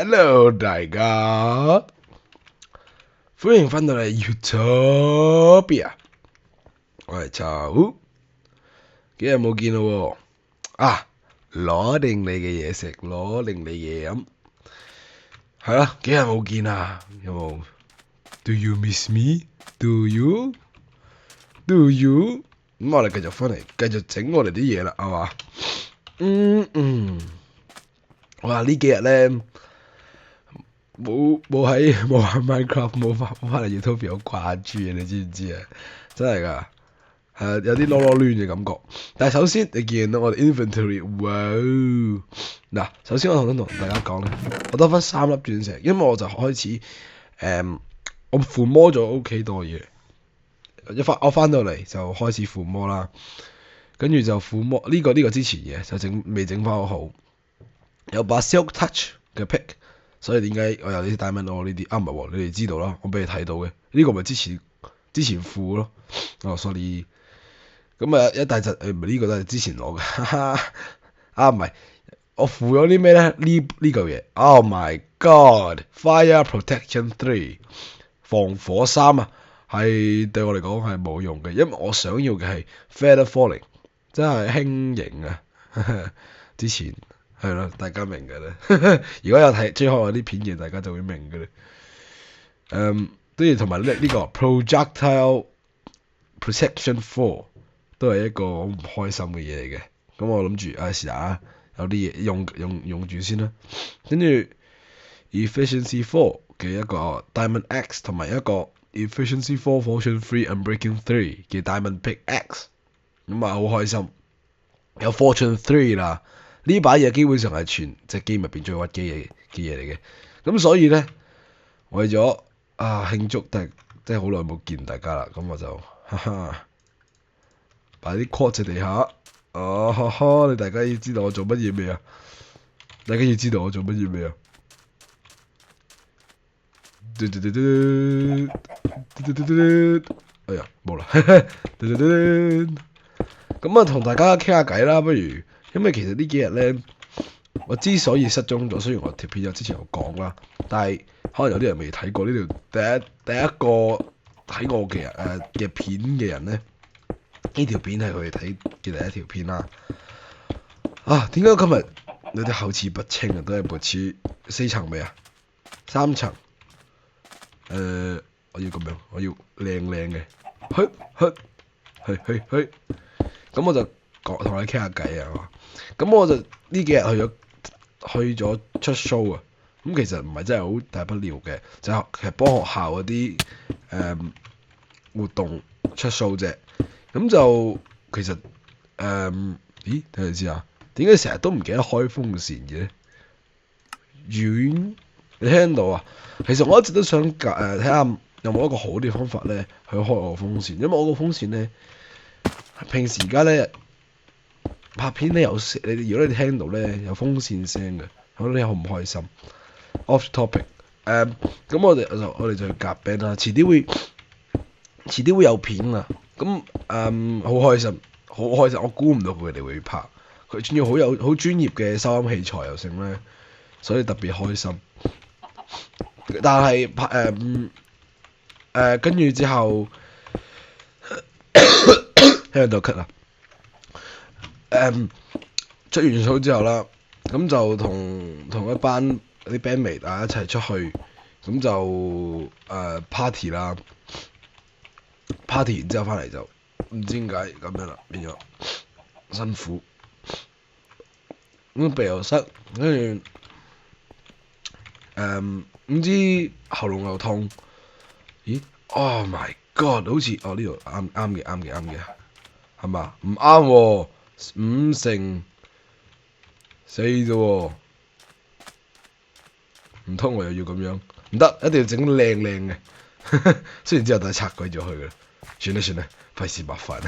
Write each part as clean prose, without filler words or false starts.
Hello，大家歡迎翻到嚟 Utopia，我係茶幾日冇見咯喎，攞定你嘅嘢食，攞定你嘢飲，係啦，幾日冇見啊，有冇 ？Do you miss me? Do you? Do you？咁我哋繼續翻嚟，繼續整我哋啲嘢啦，係嘛？哇！呢幾日咧冇玩 Minecraft，冇翻嚟 Utopia 好掛住啊！你知唔知啊？真係噶，係有啲囉囉攣嘅感覺。但係首先你見到我哋 inventory，哇！嗱，首先我想同大家講咧，我得翻3粒鑽石，因為我就開始我附魔咗屋企多嘢。我翻到嚟就開始附魔啦，跟住就附魔呢個之前嘅就未整翻好，有把 Silk Touch 嘅 pick， 所以點解我有呢啲 diamond ore 呢啲？唔係喎，你哋知道啦，我俾你睇到嘅呢個咪之前附咯。sorry， 咁一大隻唔係呢個都係之前攞嘅，唔係我附咗啲咩咧？呢嚿嘢 ，Oh my God，Fire Protection 3防火3啊！係對我嚟講係冇用嘅，因為我想要嘅係 Feather Falling， 真係輕盈啊！之前係咯，大家明嘅啦。如果有追開我啲片嘅，大家就會明嘅啦。跟住同埋呢個 Projectile Protection 4都係一個好唔開心嘅嘢嚟嘅。咁我諗住試下有啲嘢用住先啦。跟住 Efficiency 4嘅一個 Diamond Axe 同埋一個Efficiency 4 Fortune 3 Unbreaking 3嘅 Diamond Pickaxe， 咁好開心，有 Fortune 3啦！呢把嘢基本上係全隻 game 入邊最屈機嘅嘢嚟嘅，咁所以咧為咗慶祝，但係真係好耐冇見大家啦，咁我就擺啲 quartz 喺地下，你大家要知道我做乜嘢未啊？大家要知道我做乜嘢未啊？哎呀，冇啦。咁同大家傾下偈啦，不如，因為其實呢幾日咧，我之所以失蹤咗，雖然我條片之前有講啦，但係可能有啲人未睇過呢條第一個睇我嘅嘅片嘅人咧，呢條片係佢哋睇嘅第一條片啦。點解今日有啲口齒不清啊？都係部似4層未啊？3層。我要咁樣，我要靚嘅，去，咁我就同你傾下偈啊嘛。咁我就呢幾日去咗出 show 啊。咁其實唔係真係好大不了嘅，就其實幫學校嗰啲活動出 show 啫。咁就其實睇下先啊，點解成日都唔記得開風扇嘅咧？你聽到啊？其實我一直都想睇下有冇一個好啲方法咧去開我個風扇，因為我個風扇咧平時而家咧拍片咧有如果你聽到咧有風扇聲嘅，咁你好唔開心。Off topic， 咁我哋就去夾 band 啦，遲啲會有片啊。咁好開心，我估唔到佢哋會拍，佢仲要好專業嘅收音器材又成咧，所以特別開心。但係跟住之後聽到咳啊！出完 show 之後啦，咁就同一班啲 bandmate 一齊出去，咁就party 啦。party 完之後翻嚟就唔知點解咁樣啦，變咗辛苦，咁鼻又塞，跟住唔知喉嚨又痛。咦 ？Oh my God！ 好似呢度啱嘅，係嘛？唔啱喎，5乘4啫喎，唔通我又要咁樣？唔得，一定要整靚嘅。雖然之後都係拆鬼咗佢嘅，算啦，費事麻煩。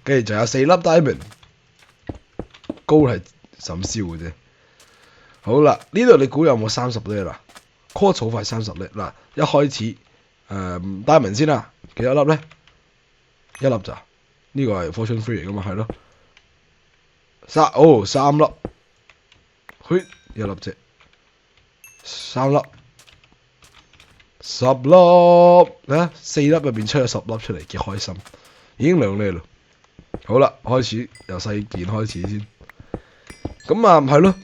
跟住仲有4粒 diamond， 高係甚燒嘅啫。好啦，呢度你估有冇30粒啦？quartz 好快30粒嗱，一開始diamond 先啦，幾多粒咧？1粒咋？呢個係 fortune 3嚟噶嘛，係咯。3粒，1粒啫。3粒，10粒，啊4粒入邊出咗10粒出嚟，幾開心，已經2粒啦。好啦，開始由細件開始先。咁啊，係咯，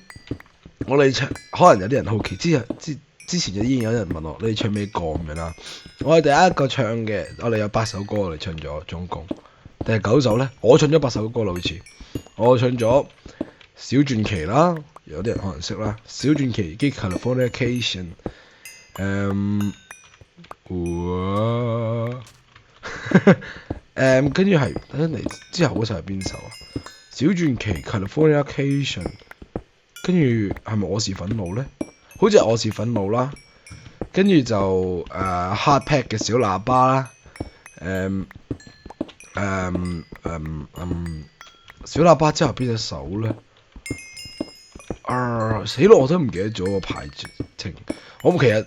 我哋唱，可能有啲人好奇，之前已經有人問我，你哋唱咩歌咁樣啦？我哋第一個唱嘅，我哋有8首歌，我哋唱咗總共，第9首咧，我唱咗8首歌啦，好似我唱咗小傳奇啦，有啲人可能識啦，小傳奇《Californication》，跟住係等陣嚟之後嗰首係邊首啊？小傳奇《Californication》，跟住係咪我是憤怒咧？好似係我是憤怒啦，跟住就Hard Pack 嘅小喇叭啦，小喇叭之後邊隻手咧？死咯，我都唔記得咗個排程。我其實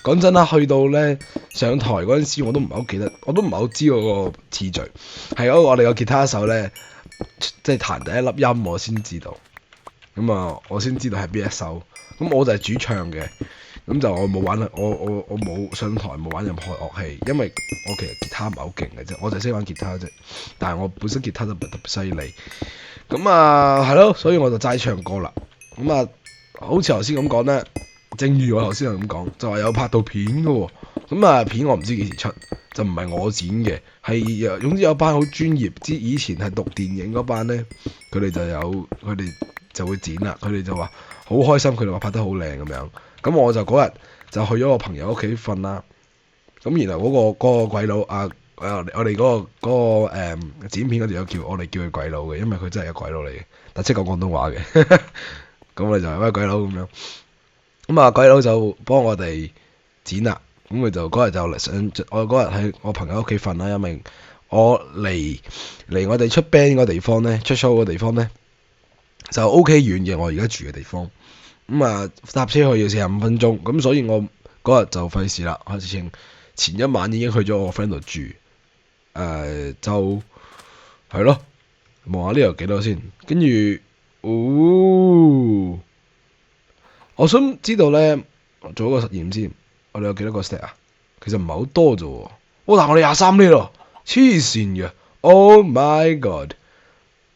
講真啦，去到咧上台嗰陣時，我都唔係好記得，我都唔係好知嗰個次序。係嗰個我哋個吉他手咧，即係彈第一粒音，我先知道。咁啊，我先知道係邊一首。咁我就係主唱嘅。咁就我冇玩，我冇上台冇玩任何樂器，因為我其實吉他唔係好勁嘅啫，我就識玩吉他啫。但係我本身吉他都唔係特別犀利。咁啊係咯，所以我就齋唱歌啦。咁啊，好似頭先咁講咧，正如我頭先係咁講，就話有拍到片嘅喎。咁啊片我唔知幾時出，就唔係我剪嘅，係總之有班好專業，以前係讀電影嗰班咧，佢哋就會剪啦。佢哋就話好開心，佢哋話拍得好靚咁樣。咁我就嗰日就去咗我朋友屋企瞓啦。咁然後嗰個鬼佬我哋嗰個剪片嗰條友叫我哋叫佢鬼佬嘅，因為佢真係一個鬼佬嚟嘅，但識講廣東話嘅。咁我哋就係咩鬼佬咁樣。咁啊鬼佬就幫我哋剪啦。咁佢就嗰日就嚟我嗰日喺我朋友屋企瞓啦，因為我離我哋出 band 個地方咧，出 show 個地方咧就 OK 遠嘅，我而家住嘅地方。咁啊搭車去要45分鐘，咁所以我嗰日就費事啦。前一晚已經去咗我 friend 度住，就係咯，望下呢度幾多先，跟住，我想知道咧，做一個實驗先，我哋有幾多個 step 啊？其實唔係好多啫，但係我哋23呢咯，黐線嘅 ，Oh my god，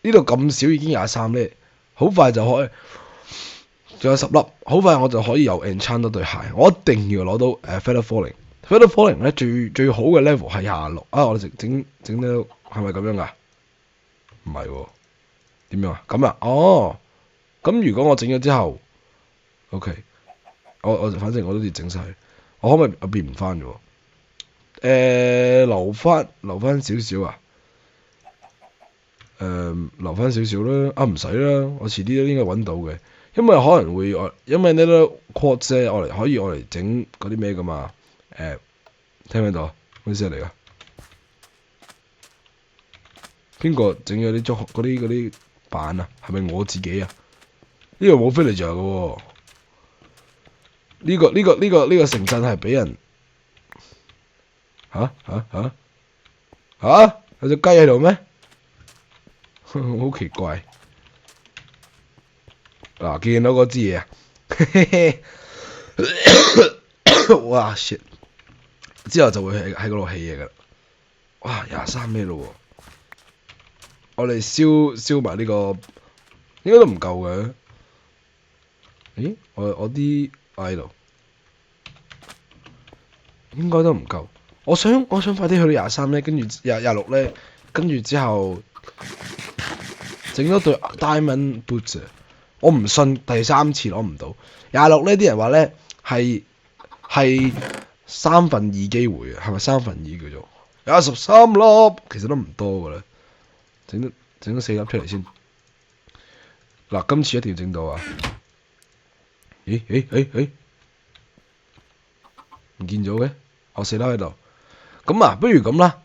呢度咁少已經23呢，好快就可以。仲有10粒，好快我就可以有 enchant 到對鞋。我一定要攞到Feather Falling。Feather Falling 咧最好嘅 level 係26啊！我哋整到係咪咁樣噶？唔係喎，點樣啊？咁啊？哦，咁如果我整咗之後 ，OK， 我反正我都要整晒，我可唔可以我變唔翻嘅？留翻少少啊？留翻少少啦。啊唔使啦，我遲啲都應該揾到嘅。因為可能會因為呢個 quartz 可以嚟整嗰啲咩噶嘛？聽唔聽到？咩聲嚟噶？邊個整咗啲嗰啲板啊？係咪我自己啊？呢個冇 villager 嘅喎。呢個城鎮係俾人吓？有隻雞喺度咩？好奇怪。嗱，見到嗰支嘢啊！哇 shit！ 之後就會喺嗰度起嘢噶啦。哇，23咩咯喎？我哋燒埋呢個，應該都唔夠嘅。咦？我啲喺度，應該都唔夠。我想快啲去到23咧，跟住26咧，跟住之後整咗對 Diamond Boots 啊！我唔信第3次攞唔到26呢啲人話咧係2/3機會啊，係咪2/3叫做23粒？其實都唔多噶啦，整咗4粒出嚟先。嗱，今次一定要整到啊！咦？唔見咗嘅，我4粒喺度。咁啊，不如咁啦。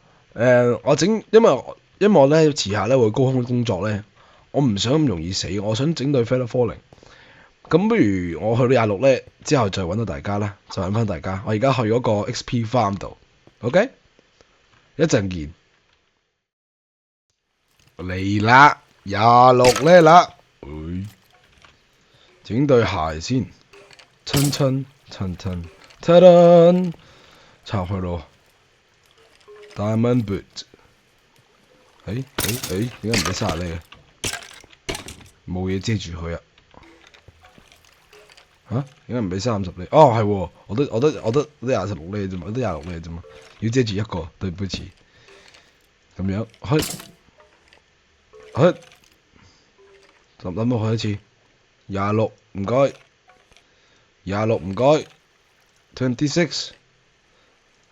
我整，因為我咧遲下咧會高空工作咧。我唔想咁容易死，我想整對 Feather Falling。咁不如我去到26咧，之後再揾到大家啦，就揾翻大家。我而家去嗰個 XP Farm 度 ，OK？ 一陣見。嚟啦，26咧啦，整對鞋先，親。趁，插去咯。Diamond boot。點解唔俾30厘嘅？冇嘢遮住佢啊！點解唔俾30厘？哦，係喎，我得26厘啫嘛，我得26厘啫嘛，要遮住一個，對不起。咁樣，諗我開一次，26唔該，26唔該 ，26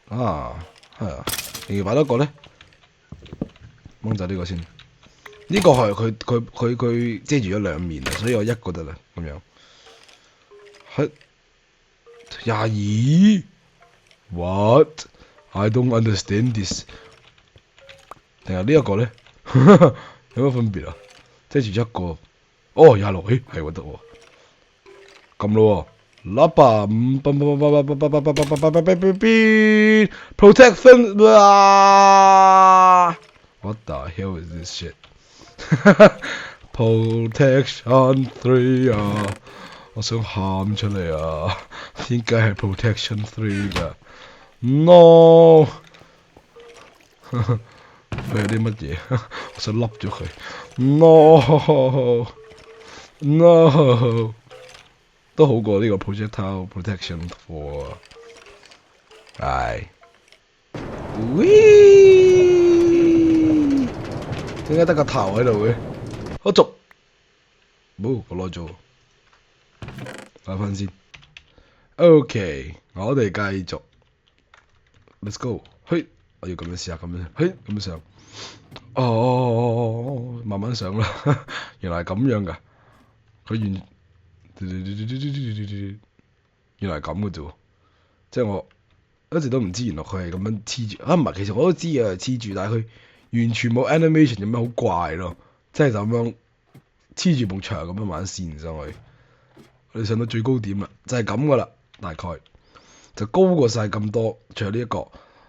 啊，係啊，要擺多個咧，掹走呢個先。呢個係佢遮住咗兩面啊，所以我一個得啦，咁樣。22 What？I don't understand this。定係呢一個咧？有乜分別啊？遮住一個，哦26，係喎得喎。咁咯喎，Protection What the hell is this shit？ Protection 3啊！我想喊出嚟啊！點解係 Protection 3㗎 ？No！ 佢有啲乜嘢？我想笠咗佢。No！都好過呢個 Projectile Protection 4。係。點解得個頭喺度嘅？我續。冇，我攞咗。擺翻先。OK， 我哋繼續。Let's go。嘿，我要咁樣試下，咁樣，嘿，咁樣上。哦，慢慢上啦。原來係咁樣㗎。佢原來係咁嘅啫喎。即係我一直都唔知，原來佢係咁樣黐住。唔係，其實我都知啊，黐住，但係佢完全冇 animation，有咩好怪咯？即係就咁樣黐住埲牆咁樣慢慢線上去。我哋上到最高點啦，就係咁噶啦，大概就高過晒咁多。除咗呢一個，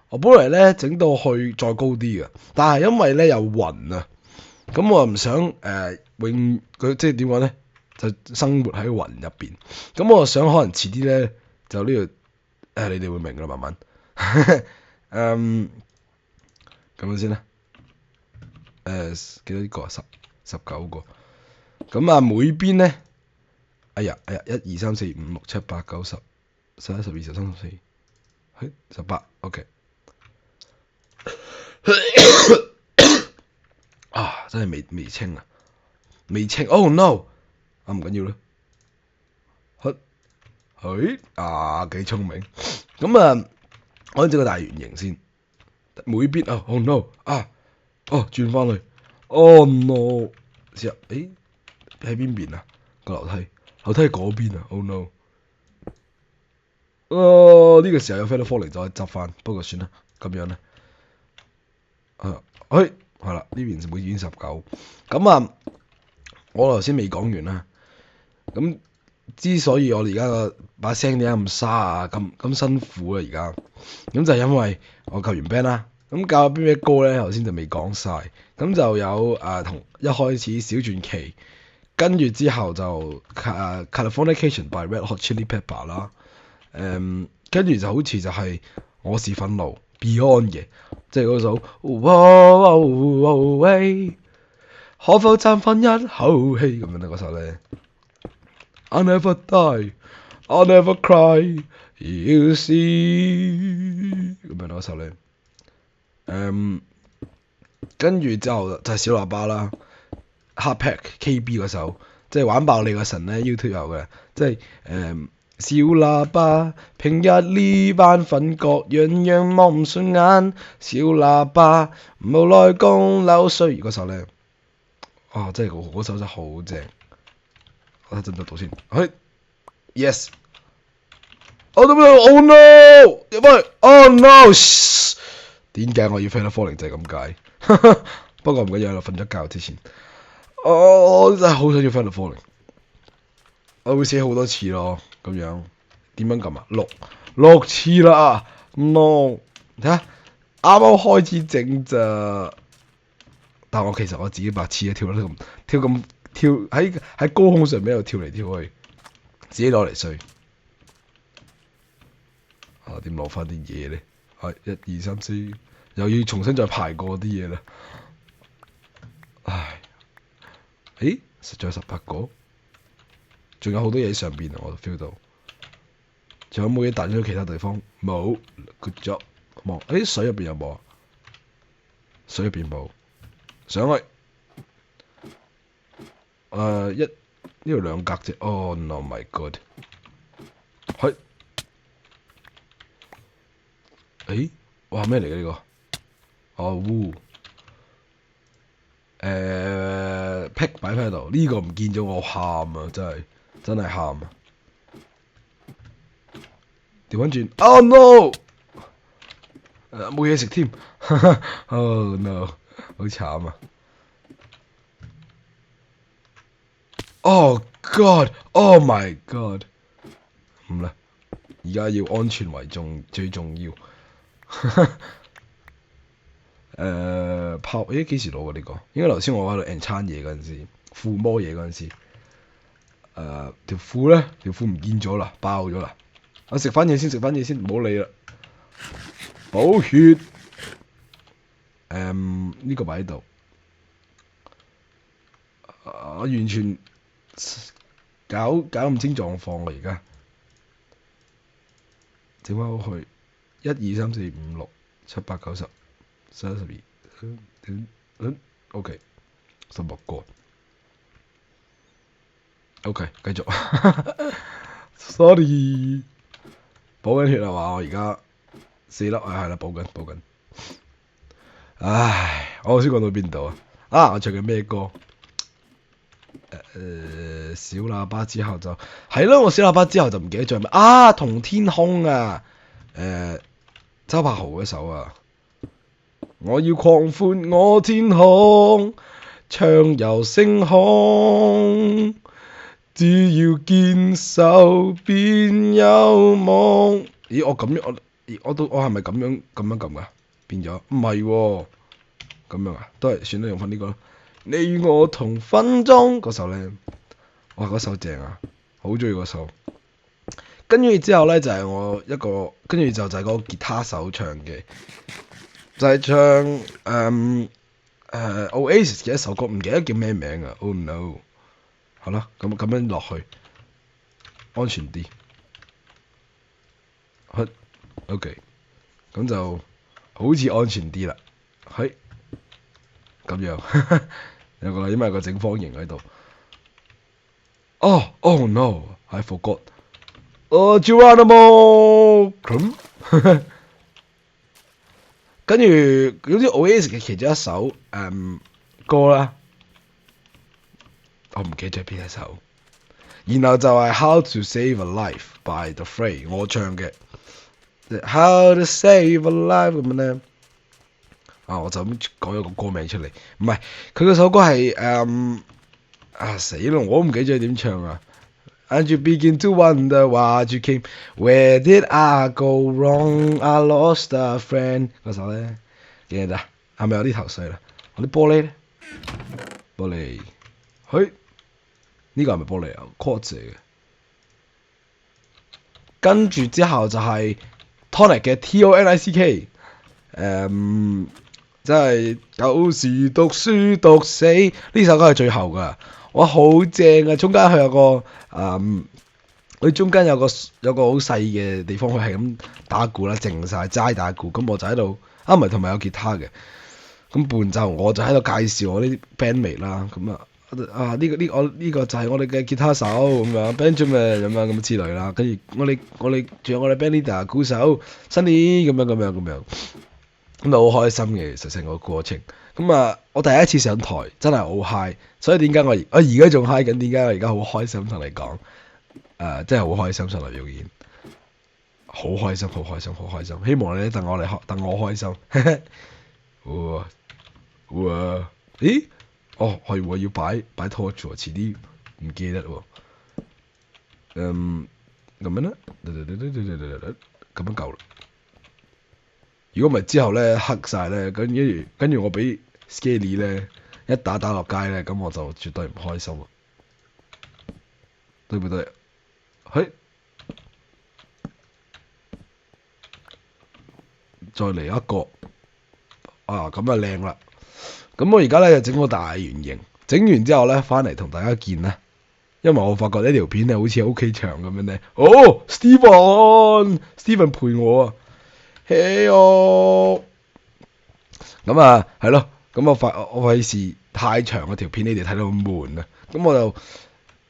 我本嚟咧整到去再高啲嘅，但係因為咧有雲啊，咁我又唔想佢即係點講咧，就生活喺雲入邊。咁我想可能遲啲咧就呢度你哋會明噶啦，慢慢咁樣先啦。幾多個？19個。咁啊，每邊咧。哎呀，1、2、3、4、5、6、7、8、9、10、11、12、13、14， 18 ，OK。啊，真係未清啊，未清 ，Oh no！ 唔緊要啦。幾聰明。咁啊，我整個大圓形先，每邊Oh no！ 轉翻去，Oh no！ 試下，喺邊邊啊？個樓梯喺嗰邊啊 ！Oh no！ 呢個時候有 Feather Falling 就可以執翻，不過算啦，咁樣咧。係啦，呢邊每邊19。咁啊，我頭先未講完啦。咁之所以我哋而家個把聲點解咁沙啊，咁辛苦啊而家，咁就係因為我教完 band 啦。咁教邊咩歌咧？頭先就未講晒。咁就有同一開始小傳奇。跟住之後就Californication by Red Hot Chili Pepper 啦，跟住就好似就係我是憤怒 Beyond 嘅，即係嗰首喂，可否暫放一口氣咁樣咧嗰首咧 I never die, I never cry, you see 咁樣嗰首咧，跟住之後就係小喇叭啦。Hardpack KB 嗰首，即係玩爆你個神咧 ，YouTube 有嘅，即係小喇叭，平日呢班粉角樣樣望唔順眼，小喇叭無奈供樓衰嗰首咧，真係嗰首真係好正，我睇陣讀先，Yes， Oh no， 喂 ，Oh no， 點解我要 Feather Falling 就係咁解，不過唔緊要啦，瞓咗覺之前。我真係好想要 Feather Falling， 我會寫好多次咯，咁樣點樣撳啊？6次啦 ，no， 睇下啱啱開始整咋，但我其實我自己白痴啊，跳喺高空上面度跳嚟跳去，自己攞嚟衰。點攞翻啲嘢咧？係1、2、3、4，又要重新再排過啲嘢啦。唉，誒，實在18個，仲有好多嘢喺上邊啊！我都 feel 到。仲有冇嘢彈咗去其他地方？冇 ，good job。望，誒，水入邊有冇啊？水入邊冇，上去。呢度2格啫。Oh no my god！去。誒，哇咩嚟嘅呢個？哦烏。pick 擺喺度，呢個唔見咗我喊啊！真係喊啊！調翻轉，Oh no！冇嘢食添，Oh no！好慘啊！Oh God！Oh my God！唔啦，而家要安全為重，最重要。炮，幾時攞嘅呢個？應該頭先我喺度 enchant 嘢嗰陣時，附魔嘢嗰陣時。條褲咧，條褲唔見咗啦，爆咗啦。我食翻嘢先，唔好理啦。補血。呢個擺喺度。我完全搞唔清狀況啊！而家整翻好去1、2、3、4、5、6、7、8、9、10、11、12。OK， 16個。OK， 繼續。Sorry， 補緊血啊嘛！我而家4粒係啦，補緊。唉，我頭先講到邊度啊？我唱緊咩歌？小喇叭之後就係咯，我小喇叭之後就唔記得咗係咩同天空啊！周柏豪嗰首啊，我要擴寬我天空，暢遊星空，只要堅守便有夢。咦，我咁樣我係咪咁樣撳噶？變咗唔係喎，咁樣啊，都係算啦，用翻呢個啦。你與我同分鐘嗰首咧，哇，嗰首正啊，好中意嗰首。跟住之後咧就係我一個，跟住就係嗰個吉他手唱嘅，就係唱Oasis 嘅一首歌，唔記得叫咩名啊。Oh no！ 好啦，咁樣落去，安全啲。OK， 咁就好似安全啲啦。係咁樣，因為有個正方形喺度。Oh no！I forgot。Geronimo，跟住總之 Oasis 嘅其中一首歌啦，我唔記得咗邊一首。然後就係 How to Save a Life by The Fray， 我唱嘅 How to Save a Life 咁樣咧。我就咁講咗個歌名出嚟，唔係佢嗰首歌係死咯，我都唔記得咗點唱啊。And you begin to wonder what you came, where did I go wrong? I lost a friend。嗰首咧記唔記得？係咪有啲頭緒啦？我啲玻璃咧，玻璃，呢個係咪玻璃啊？Quartz嚟嘅。跟住之後就係 Tonic 嘅 Tonick，即係有時讀書讀死，呢首歌係最後噶。哇，好正啊！中間佢有個佢中間有個好細嘅地方，佢係咁打鼓啦，靜晒齋打鼓。咁我就喺度唔係同埋有吉他嘅。咁伴奏我就喺度介紹我啲 bandmate 啦。咁呢個就係我哋嘅吉他手咁樣 Benjamin 咁之類啦。跟住我哋仲有我哋 band leader 鼓手 Sunny 咁樣。咁就好開心嘅，其實成個過程。我第一次上台真係好 high，所以點解我而家仲 high 緊？點解我而家好開心同你講？真係好開心上嚟表演，好開心。希望你等我開心。咦？係喎，要擺 torch 喎，遲啲唔記得喎。咁樣啦，咁樣夠啦。如果唔係之後咧黑晒咧，跟住我俾 Skelly 咧一打落街咧，咁我就絕對唔開心啦，對唔對？再嚟一個，啊咁啊靚啦。咁我而家咧就整個大圓形，整完之後咧翻嚟同大家見啦。因為我發覺呢條片咧好似 OK 長咁樣咧。哦，Steven 陪我啊，嘿哦。咁啊係咯，咁我費事太長嗰條片，你哋睇到悶啊。咁我就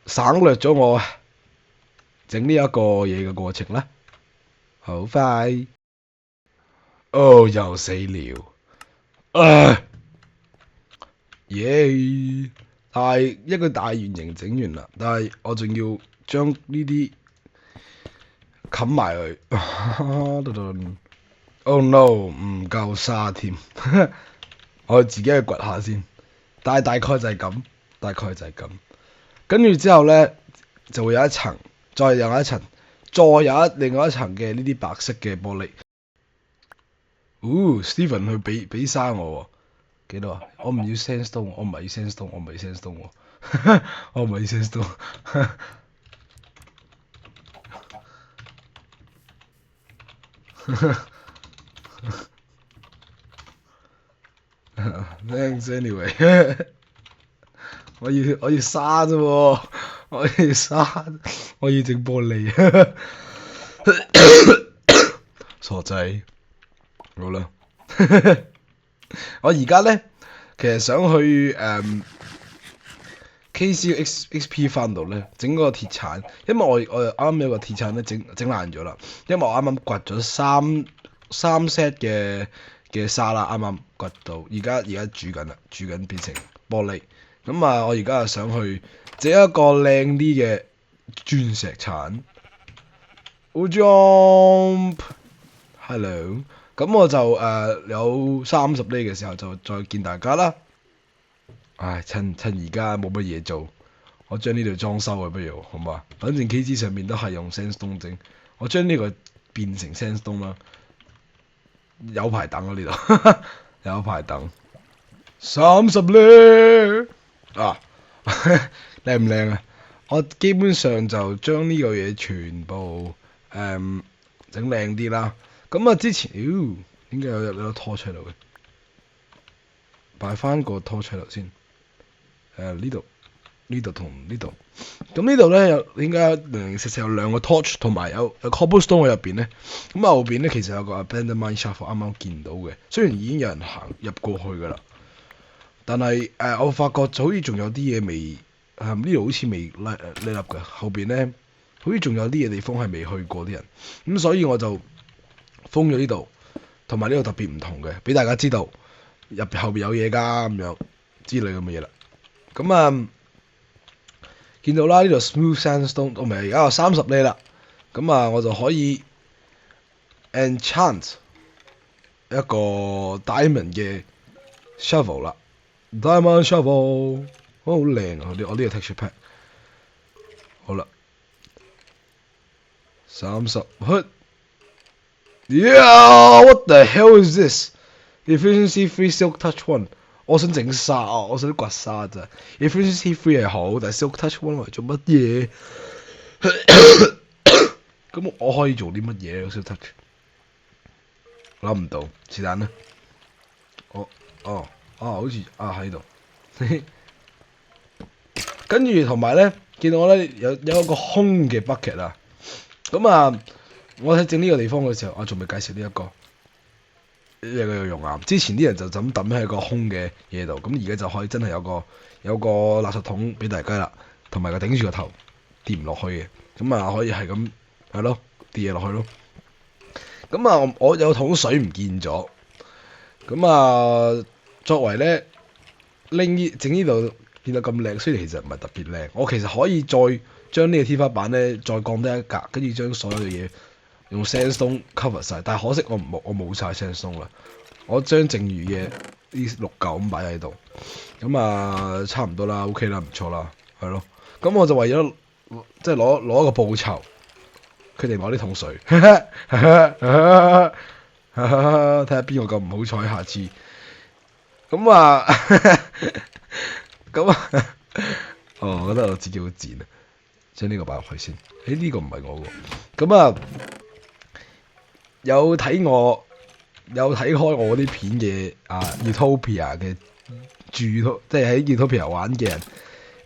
省略咗我整呢一個嘢嘅過程啦。好快，哦又死了，耶！一個大圓形整完啦，但係我仲要將呢啲冚埋佢。Oh no，唔夠沙添，我自己去掘下先。但係大概就係咁，大概就係咁。跟住之後咧，就會有一層，再有一層，再有另外一層嘅呢啲白色嘅玻璃。Steven 去俾沙我喎。幾多啊？我唔要 sandstone， 我唔係要 sandstone， 我唔係要 sandstone 喎，我唔係要 sandstone。Thanks anyway。我要沙啫喎，我要沙，我要整玻璃。傻仔，好啦。我而家咧，其實想去KCXP 翻度咧，整嗰個鐵鏟，因為我啱啱有個鐵鏟咧整爛咗啦，因為我啱啱掘咗三 set 嘅沙啦，啱啱掘到，而家煮緊啦，煮緊變成玻璃。咁啊，我而家想去整一個靚啲嘅鑽石鏟。Jump，hello。咁我就有30厘嘅時候就再見大家啦。唉，趁而家冇乜嘢做，我將呢度裝修啊，不如好嘛？反正 KG 上面都係用 sandstone 整，我將呢個變成 sandstone 啦。有排等啊呢度，有排等。30厘啊，靚唔靚啊？我基本上就將呢個嘢全部整靚啲啦。咁啊，之前，點解有個拖出嚟嘅？擺翻個拖出嚟先。呢度同呢度。咁呢度咧有點解零零舍舍有兩個 torch 同埋有 cobblestone 喺入邊咧？咁後邊咧其實有個 abandoned mine shaft，啱啱見到嘅。雖然已經有人行入過去噶啦，但係我發覺好似仲有啲嘢未，呢度好似未拉入嘅。後邊咧好似仲有啲嘢地方係未去過啲人，咁所以我就封咗呢度，同埋呢度特別唔同嘅，俾大家知道後邊有嘢㗎咁樣之類咁嘅嘢啦。咁見到啦，呢度 smooth sandstone，我咪而家有30厘啦。咁我就可以 enchant 一個 diamond 嘅 shovel 啦。diamond shovel，好靚啊！我呢個 texture pack。好啦，30 Yeah，what the hell is this? Efficiency 3 silk touch 1。我想整沙啊！我想掘沙咋。Efficiency 3係好，但係 silk touch 1嚟做乜嘢？咁我可以做啲乜嘢 silk touch？諗唔到，是但啦。好似喺度。跟住同埋咧，見到我咧有一個空嘅 bucket 啊。咁我喺整呢個地方嘅時候，我仲未介紹呢一個。有用啊！之前啲人就咁抌喺個空嘅嘢度，咁而家就可以真係有個垃圾桶俾大家啦，同埋個頂住個頭跌唔落去嘅，咁可以係咁係咯跌嘢落去咯。咁我有桶水唔見咗，咁作為咧整呢度見到咁靚，雖然其實唔係特別靚，我其實可以再將呢個天花板咧再降低一格，跟住將所有嘅嘢用 sandstone cover 晒，但係可惜我冇晒 sandstone 啦，我將剩餘嘅呢6嚿咁擺喺度，咁差唔多啦 ，OK 啦，唔錯啦，係咯，咁我就為咗即係攞一個報酬，決定攞啲桶水，睇下邊個咁唔好彩，下次，我覺得我自己好賤啊，將呢個擺落去先，呢個唔係我喎，有睇我有睇開我啲片嘅Utopia 嘅即係喺 Utopia 玩嘅人，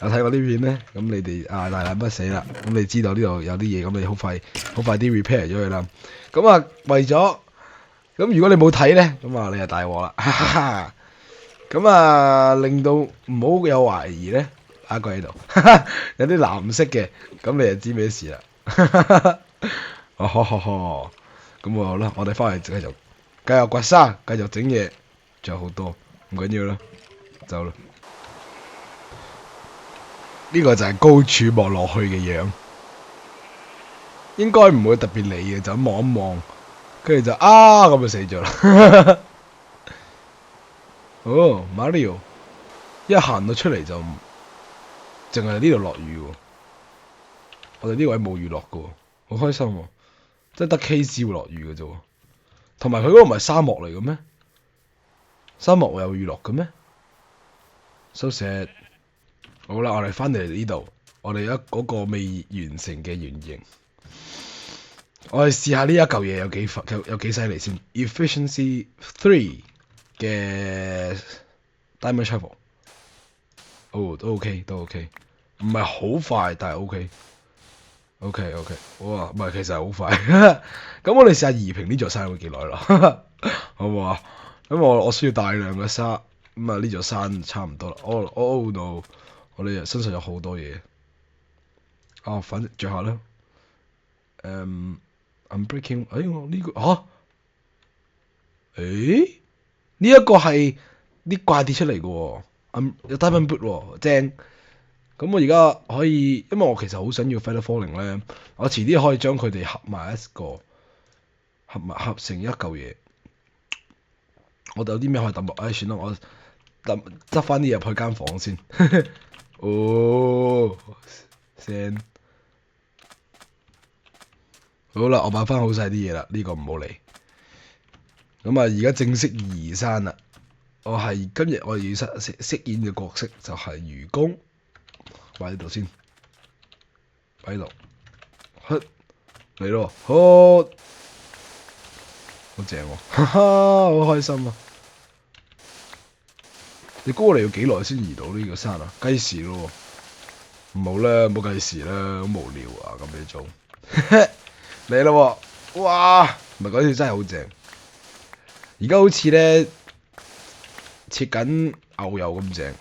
有睇我啲片咧，咁你哋大難不死啦，咁你知道呢度有啲嘢，咁你好快啲 repair 咗佢啦。咁啊為咗咁如果你冇睇咧，咁啊你就大鑊啦，哈哈哈。咁啊令到唔好有懷疑咧，下一個喺度，有啲藍色嘅，咁你就知咩事啦。哦呵呵呵，咁好啦，我哋翻去繼續掘沙，繼續整嘢，仲有好多，唔緊要啦，走啦。呢個就係高處望落去嘅樣，應該唔會特別理嘅，就咁望一望，跟住就咁就死咗啦。哦，Mario，一行到出嚟就淨係呢度落雨喎，我哋呢位冇雨落嘅喎，好開心喎，即係得 KC 會落雨嘅啫喎，同埋佢嗰個唔係沙漠嚟嘅咩？沙漠會有雨落嘅咩？So sad。好啦，我哋翻嚟呢度，我哋嗰個未完成嘅原型，我哋試下呢一嚿嘢有幾犀利先。Efficiency 3嘅 Diamond Shovel， 都 OK，唔係好快，但係 OK，哇，唔係其實係好快。咁我哋試下移平呢座山會幾耐咯？好唔好啊？咁我需要大量嘅沙，咁啊呢座山差唔多啦。Oh no！我哋身上有好多嘢。反正最後咧，I'm breaking。我呢個呢一個係啲怪跌出嚟嘅喎，有 Diamond Boot 喎，正。咁我而家可以，因為我其實好想要 Feather Falling 咧，我遲啲可以將佢哋合埋合成一嚿嘢。我哋有啲咩可以揼落？算啦，我執翻啲入去間房先。聲好啦，我擺翻好晒啲嘢啦，呢個唔好理。咁啊，而家正式移山啦。今日我要飾演嘅角色就係愚公，擺喺度先，擺喺度，嚟咯，好正喎，哈哈，好開心啊！你估我哋要幾耐先移到呢個山啊？計時咯，唔好啦，唔好計時啦，好無聊啊咁樣做。嚟啦，哇！唔係嗰條真係好正，而家好似咧切緊牛油咁正，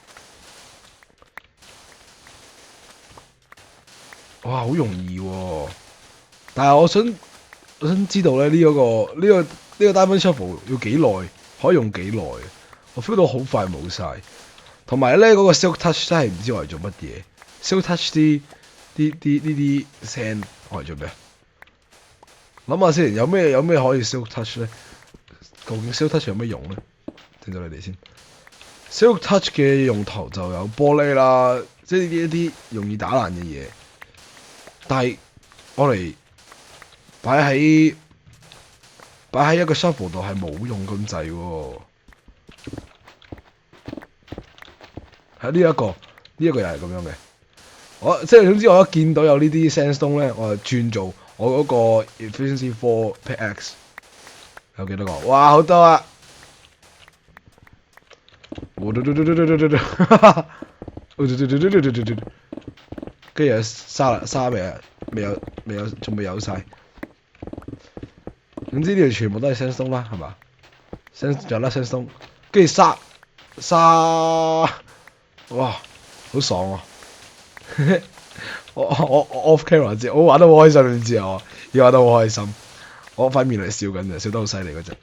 哇！好容易喎，但係我想知道咧呢個 Diamond Shovel 要幾耐，可以用幾耐？我 feel 到好快冇晒，同埋咧嗰個 Silk Touch 真係唔知我嚟做乜嘢。Silk Touch 呢啲聲我嚟做咩？諗下先，有咩可以 Silk Touch 咧？究竟 Silk Touch 有咩用咧？聽咗你哋先。Silk Touch 嘅用途就有玻璃啦，即係一啲容易打爛嘅嘢。但係我嚟擺喺一個 shovel 度係冇用咁滯喎。係呢一個又係咁樣嘅。即係總之我一見到有呢啲 sandstone 咧，我就轉做我嗰個 efficiency 4 pickaxe。有幾多個？哇，好多啊！跟住有沙未有，仲未有晒。總之呢度全部都係 sandstone 啦，係嘛？仲有粒 sandstone，跟住沙，哇，好爽啊！我 off camera 知，我玩得好開心，你知啊？要玩得好開心，我塊面嚟笑緊嘅，笑得好犀利嗰隻。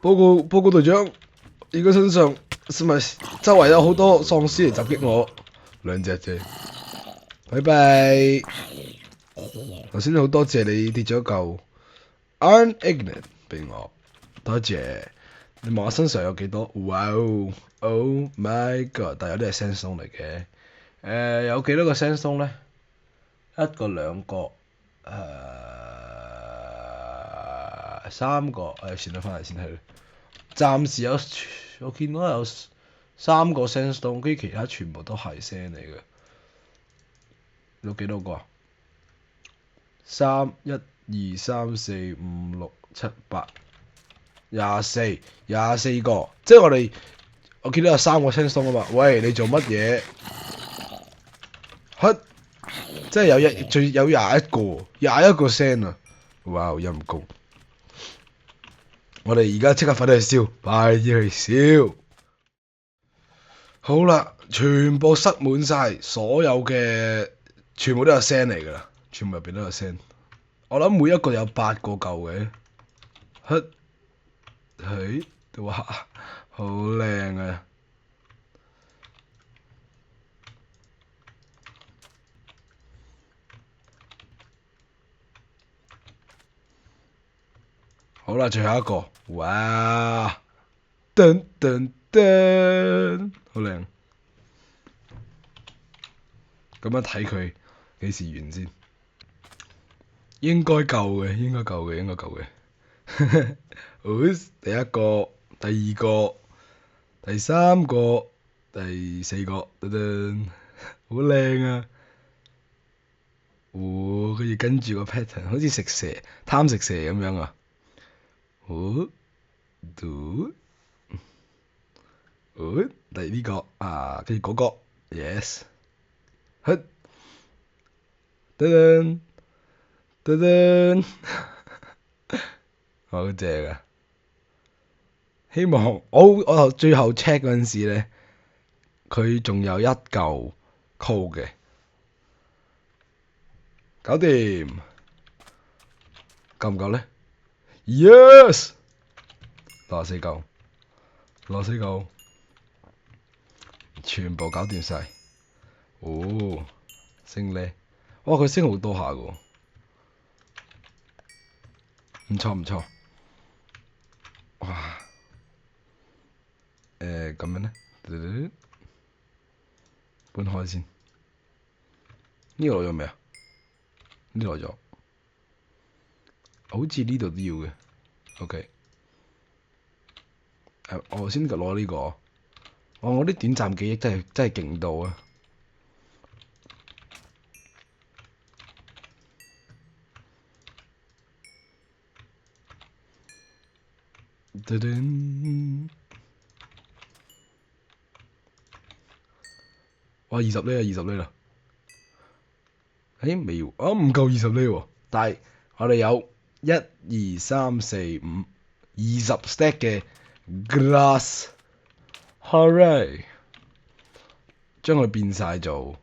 報告隊長，而家身上係咪周圍有好多喪屍嚟襲擊我？2隻啫。拜拜。頭先好多謝你跌咗嚿 Iron Ingot 俾我，多謝。你望下身上有幾多？哇哦 ！Oh my god！但係有啲係 sandstone 嚟嘅。有幾多個 sandstone 咧？1個、2個、3個。算啦，翻嚟先睇。暫時我見到有3個 sandstone，跟住其他全部都係 sand 嚟嘅。有幾多個啊？1、2、3、4、5、6、7、8。24個，即係我見到有3個 sandstone 啊嘛。喂，你做乜嘢？即係有21個 sand 啊！哇，陰公！我哋而家即刻快啲去燒，快啲去燒。好啦，全部塞滿晒，所有嘅全部都有 sand 嚟噶啦，全部入邊都有 sand。我諗每一個有8個夠嘅。哇，好靚啊！好啦，最後一個，哇！噔噔噔，好靚。咁樣睇佢幾時完先？應該夠嘅，應該夠嘅，應該夠嘅。第一個，第二個，第三個，第4個，噔噔，好靚啊！佢要跟住個 pattern，好似食蛇，貪食蛇咁樣啊！第呢個啊，跟住嗰個 ，yes，噔噔噔噔，好正啊！希望我最後 check 嗰陣時咧，佢仲有1嚿 coal 嘅，搞掂，夠唔夠咧 ？Yes， 64嚿，全部搞掂晒。升咧，哇！佢升好多下嘅，唔錯。哇！咁樣咧，搬開先。呢個攞咗未啊？呢個攞咗，好似呢度都要嘅。OK，我先攞呢個。我啲短暫記憶真係勁到啊！噔噔，哇！20厘啦，未唔夠20厘喎。但係我哋有1、2、3、4、5、20 stack 嘅 glass，hooray！將佢變晒做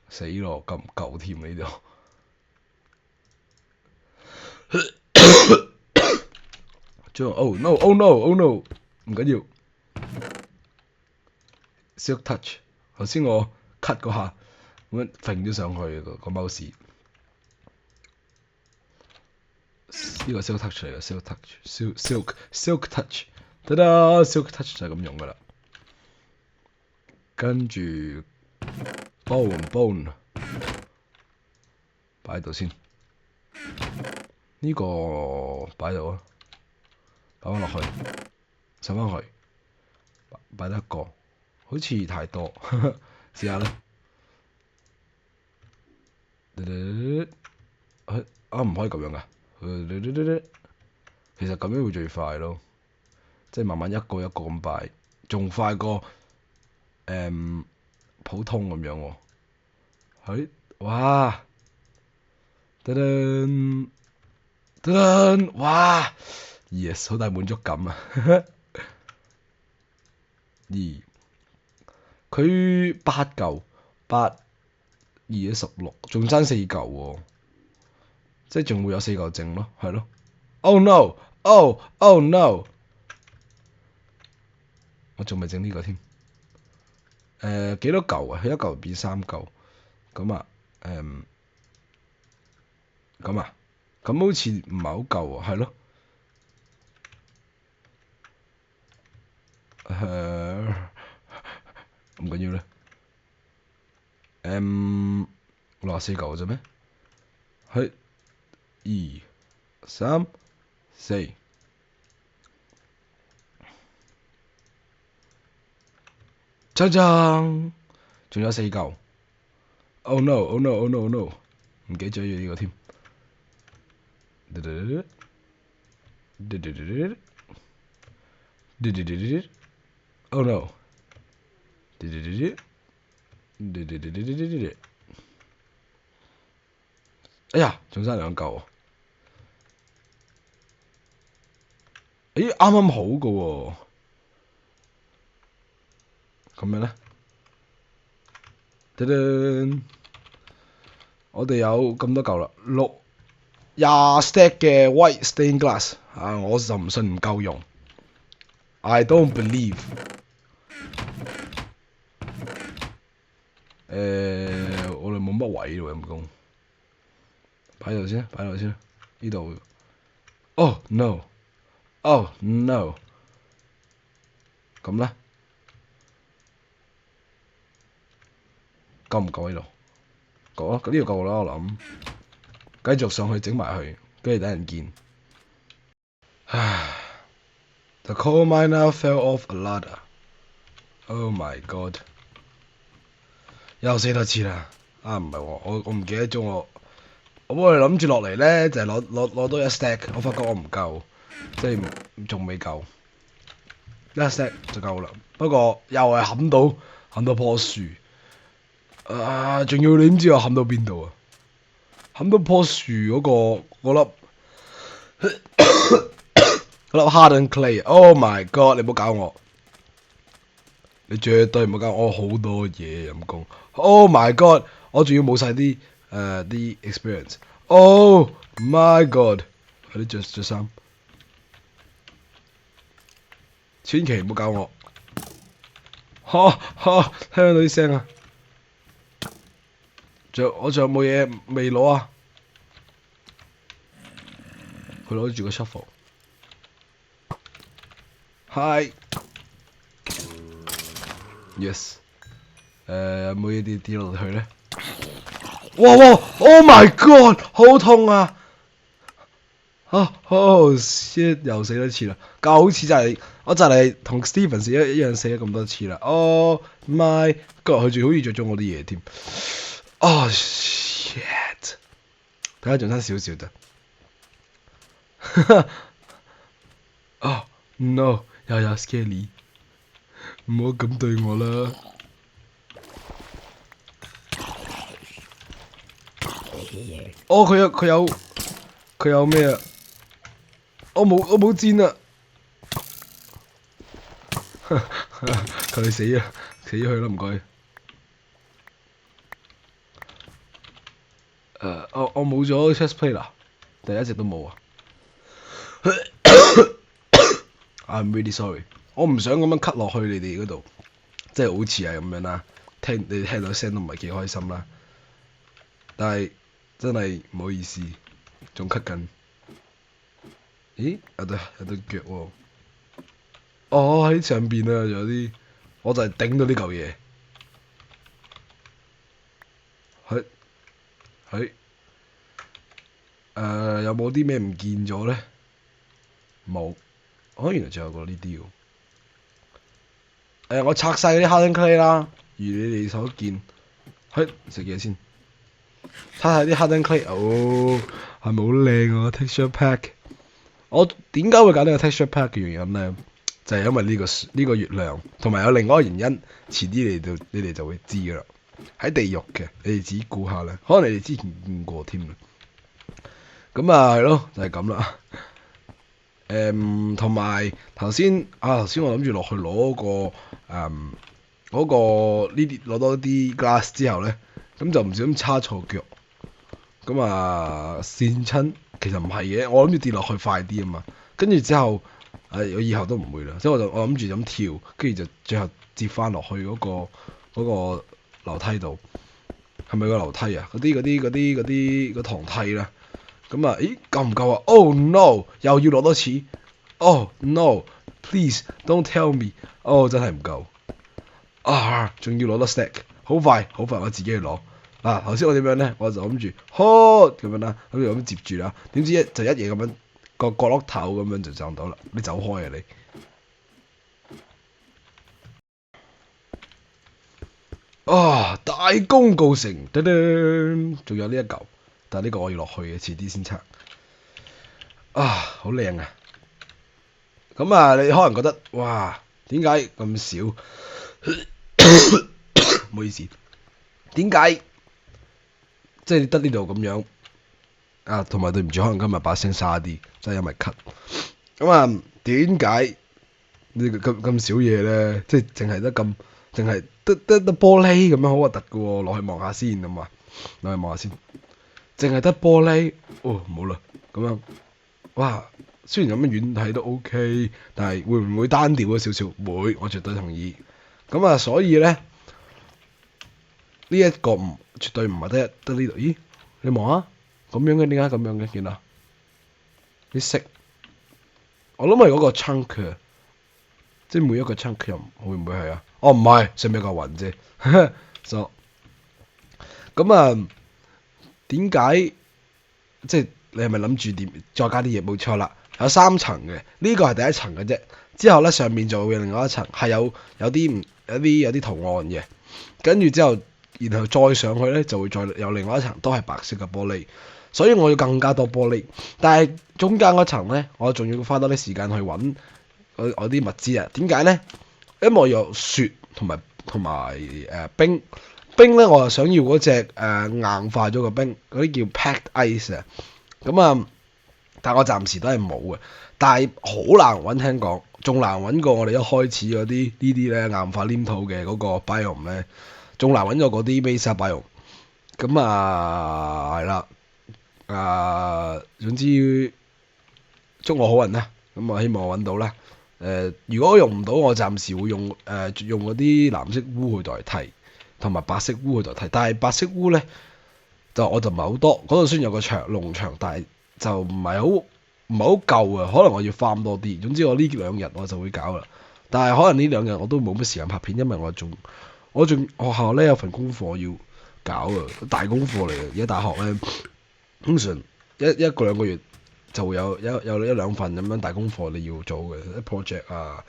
死咯，夠唔夠添呢度？Oh no！唔緊要。Silk touch， 頭先我 cut 嗰下咁樣揈咗上去個 mouse。呢個 silk touch 嚟嘅 silk touch， 得啦 silk touch 就係咁用噶啦。跟住 bone 擺喺度先，呢個擺喺度啊，擺翻落去，上翻去，擺得一個，好似太多，試下啦。唔可以咁樣噶。其實咁樣會最快咯，即係慢慢一個一個咁擺，仲快過普通咁樣喎。哇！噔噔，哇 ！Yes， 好大滿足感啊！佢8嚿，8、2、16，仲爭4嚿喎，即係仲會有4嚿剩咯，係咯。Oh no！Oh no！我仲未整呢個添。幾多嚿啊？佢1嚿變3嚿，咁啊，咁好似唔係好夠喎，係咯。唔緊要啦。64嚿啫咩？係2、3、4，鏘！仲有4嚿。Oh no！唔記得咗要呢個添。Oh no！哎呀，仲差2嚿喎！咦，啱啱好嘅喎，咁樣咧，噔噔，我哋有咁多嚿啦，20 stack 嘅 white stained glass 啊，我就唔信唔夠用 ，I don't believe。我哋冇乜位喎，陰公，擺度先，擺度先，呢度。Oh no！Oh no！咁咧，夠唔夠呢度？夠啊！呢度夠啦，我諗。繼續上去整埋佢，跟住等人見。唉 The coal miner fell off a ladder. Oh my god！又死多次啦！啊，唔係喎，我唔記得咗我本來諗住落嚟咧，就係攞多一 stack，我發覺我唔夠，即係仲未夠，一 stack 就夠啦。不過又係冚到棵樹，啊！仲要你唔知我冚到邊度啊？冚到棵樹嗰粒 hardened clay。Oh my god！你唔好搞我，你絕對唔好搞我，好多嘢陰公。Oh my god！我仲要冇晒啲experience。Oh my god！快啲着衫，千祈唔好搞我。聽到啲聲啊！我仲有冇嘢未攞啊？佢攞住個 shuffle。Hi。Yes。有冇嘢跌落去咧？哇！Oh my god！好痛啊！Oh shit！又死多次啦，好似我就嚟同 Steven 一樣死咗咁多次啦。Oh my god！佢仲好似着咗我啲嘢添。Oh shit！睇下仲差少少咋。Oh no！又有 Skelly， 唔好咁對我啦。哦，佢有咩啊？我冇箭啊！求你死啊！死咗佢啦，唔該。我冇咗 chest plate 啦，但係一直都冇啊。I'm really sorry， 我唔想咁樣 cut 落去你哋嗰度，即係好似係咁樣啦。你聽到聲都唔係幾開心啦，但係真係唔好意思，仲 cut 緊。咦？有對腳喎。哦，喺上邊啊，仲有啲，我就係頂到呢嚿嘢。有冇啲咩唔見咗咧？冇。原來仲有個呢啲喎。我拆晒嗰啲 hardened clay 啦，如你哋所見。食嘢先。拆晒啲 hardened clay，係咪好靚啊 texture pack？ 我點解會揀呢個 texture pack 嘅原因咧？就係因為呢個月亮，同埋有另外一個原因，遲啲你哋就會知噶啦。喺地獄嘅，你哋自己估下咧，可能你哋之前見過添啦。咁啊，係咯，就係咁啦。同埋頭先我諗住落去攞嗰個呢啲攞多啲 glass 之後咧，咁就唔小心叉錯腳，咁啊跣親。其實唔係嘅，我諗住跌落去快啲啊嘛。跟住之後，我以後都唔會啦。即係我諗住咁跳，跟住就最後接翻落去嗰個樓梯度。係咪個樓梯啊？嗰啲堂梯啦。咁啊，咦，夠唔夠啊 ？Oh no！ 又要攞多次。Oh no！Please don't tell me。真係唔夠。仲要攞多 stack。好快，我自己去攞。頭先我點樣咧？我就諗住咁樣啦，諗住咁接住啦。點知一嘢咁樣個角落頭咁樣就撞到啦。你走開啊你！大功告成，噔噔，仲有呢一嚿，但係呢個我要落去嘅，遲啲先拆。好靚啊！咁啊，你可能覺得哇，點解咁少？唔好意思，點解即係得呢度咁樣啊？同埋對唔住，可能今日把聲沙啲，真係因為咳。咁啊，點解呢個咁少嘢咧？即係淨係得玻璃咁樣，好核突嘅喎。落去望下先咁啊，落去望下先，淨係得玻璃。哦，冇啦，咁樣，哇！雖然咁樣遠睇都 OK，但係會唔會單調咗少少？會，我絕對同意。咁啊，所以咧呢一個絕對唔係得呢度。咦？你望下，咁樣嘅點解咁樣嘅？見到啲色，我諗係嗰個 chunk，即係每一個 chunk 又會唔會係啊？哦，唔係，上面有嚿雲啫。so 咁啊，點解即係你係咪諗住點再加啲嘢？冇錯啦。有3層嘅，呢個係第一層嘅啫。之後咧上面就會有另外一層，係有啲圖案嘅。跟住之後，然後再上去咧就會再有另外一層，都係白色嘅玻璃。所以我要更加多玻璃，但係中間嗰層咧，我仲要花多啲時間去揾我啲物資啊。點解咧？因為我有雪同埋冰。冰咧我又想要嗰隻硬化咗嘅冰，嗰啲叫 packed ice 啊。咁啊〜但我暫時都係冇嘅，但係好難揾，聽講仲難揾過我哋一開始嗰啲呢啲咧硬化黏土嘅嗰個 biome 咧，仲難揾過嗰啲 mesa biome。咁啊係啦，總之祝我好運啦。咁啊希望我揾到啦。如果用唔到，我暫時會用嗰啲藍色烏去代替，同埋白色烏去代替。但係白色烏咧我就唔係好多，嗰度雖然有個農場，但係就唔係好夠啊，可能我要farm多啲。總之我呢2日我就會搞啦，但係可能呢2日我都冇乜時間拍片，因為我仲學校咧有份功課要搞啊，大功課嚟嘅。而家大學咧通常一個2個月就會有1-2份咁樣大功課你要做嘅，project 啊、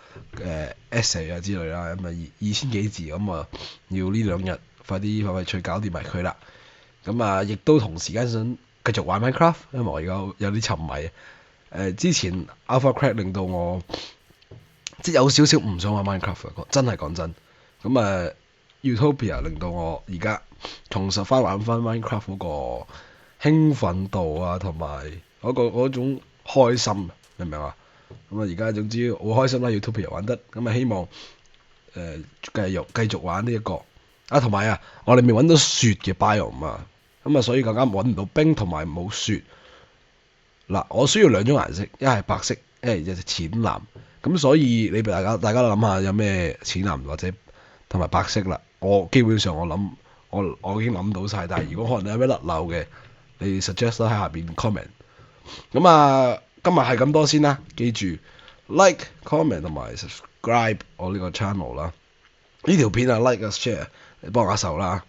essay 啊之類啦，咁啊2000幾字咁啊，要呢2日快啲去搞掂埋佢啦。咁啊，亦都同時間想繼續玩 Minecraft，因為我而家有啲沉迷。之前 Alpha Crack 令到我即係有少少唔想玩 Minecraft，真係講真。咁啊 Utopia 令到我而家重拾翻玩翻 Minecraft 嗰個興奮度啊，同埋嗰種開心，明唔明啊？咁啊，而家總之好開心啦，Utopia 玩得。咁啊，希望繼續玩呢一個啊，同埋啊，我哋未揾到雪嘅 biome 啊。咁啊，所以更加揾唔到冰同埋冇雪。嗱，我需要2種顏色，一係白色，一係淺藍。咁所以你大家都諗下有咩淺藍或者同埋白色啦。我基本上我已經諗到晒，但係如果可能你有咩甩漏嘅，你 suggest 都喺下邊 comment。咁啊，今日係咁多先啦，記住 like、comment 同埋 subscribe 我呢個 channel 啦。呢條片啊 like 啊 share，你幫我手啦。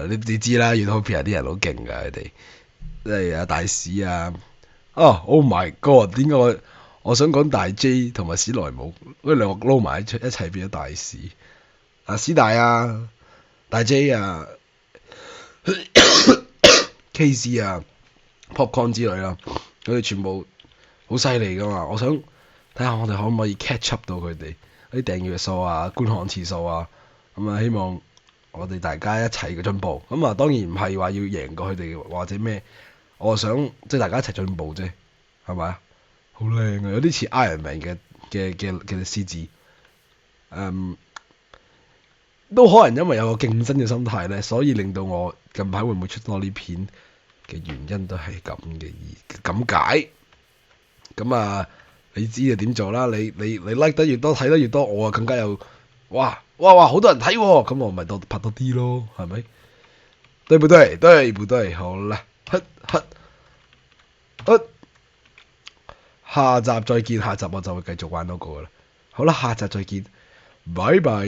你知啦，Utopia 啲人好勁噶，佢哋即係啊大使啊。Oh my god！ 點解我想講大 J 同埋史萊姆嗰2個撈埋一齊變咗大使啊？史大啊，大 J 啊，KC 啊 ，Popcorn 之類啦，佢哋全部好犀利噶嘛。我想睇下我哋可唔可以 catch up 到佢哋啲訂閱數啊、觀看次數啊。咁啊，希望我哋大家一齊嘅進步。咁啊，當然唔係話要贏過佢哋或者咩。我想即係大家一齊進步啫，係咪啊？好靚啊，有啲似 Iron Man 嘅獅子。都可能因為有個競爭嘅心態咧，所以令到我近排會唔會出多呢片嘅原因都係咁解。咁啊，你知啊點做啦？你 like 得越多，睇得越多，我啊更加有哇好多人睇喎，咁我咪拍多啲咯，係咪？對不對？對不對？好啦。下集再見，下集我就會繼續玩多個啦。好啦，下集再見，拜拜。